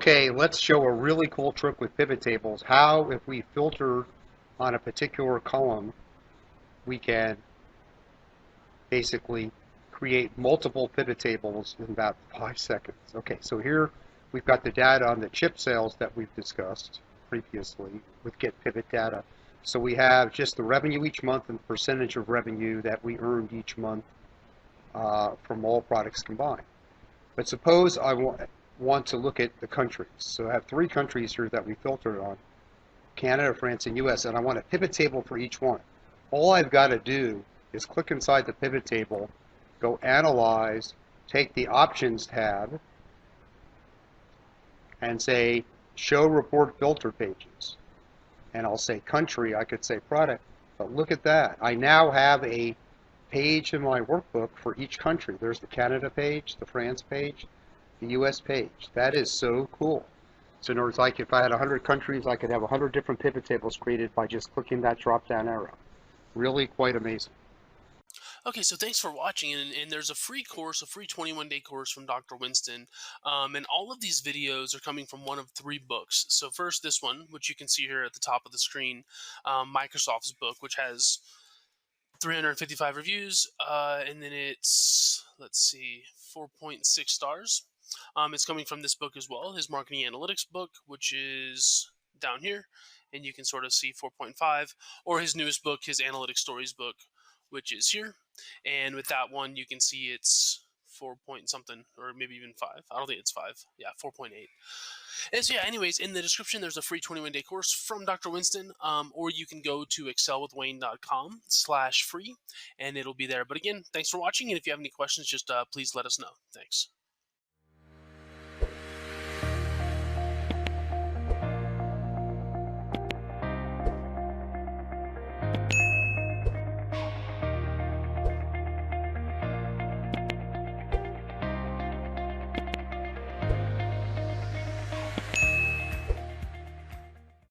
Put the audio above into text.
Okay, let's show a really cool trick with pivot tables. How, if we filter on a particular column, we can basically create multiple pivot tables in about 5 seconds. Okay, so here we've got the data on the chip sales that we've discussed previously with Get Pivot Data. So we have just the revenue each month and the percentage of revenue that we earned each month from all products combined. But suppose I want to look at the countries. So I have 3 countries here that we filtered on: Canada, France, and US, and I want a pivot table for each one. All I've got to do is click inside the pivot table, go Analyze, take the Options tab, and say Show Report Filter Pages. And I'll say Country, I could say Product, but look at that. I now have a page in my workbook for each country. There's the Canada page, the France page, the US page. That is so cool. So in other words, like if I had 100 countries, I could have 100 different pivot tables created by just clicking that drop-down arrow. Really quite amazing. Okay, so thanks for watching, and there's a free course, a free 21-day course from Dr. Winston, and all of these videos are coming from one of 3 books. So first, this one, which you can see here at the top of the screen, Microsoft's book, which has 355 reviews, and then it's, let's see, 4.6 stars. It's coming from this book as well, his marketing analytics book, which is down here, and you can sort of see 4.5, or his newest book, his analytics stories book, which is here. And with that one, you can see it's 4 point something, or maybe even 5. I don't think it's 5. Yeah, 4.8. And so, yeah, anyways, in the description, there's a free 21-day course from Dr. Winston, or you can go to excelwithwayne.com/free, and it'll be there. But again, thanks for watching, and if you have any questions, just please let us know. Thanks.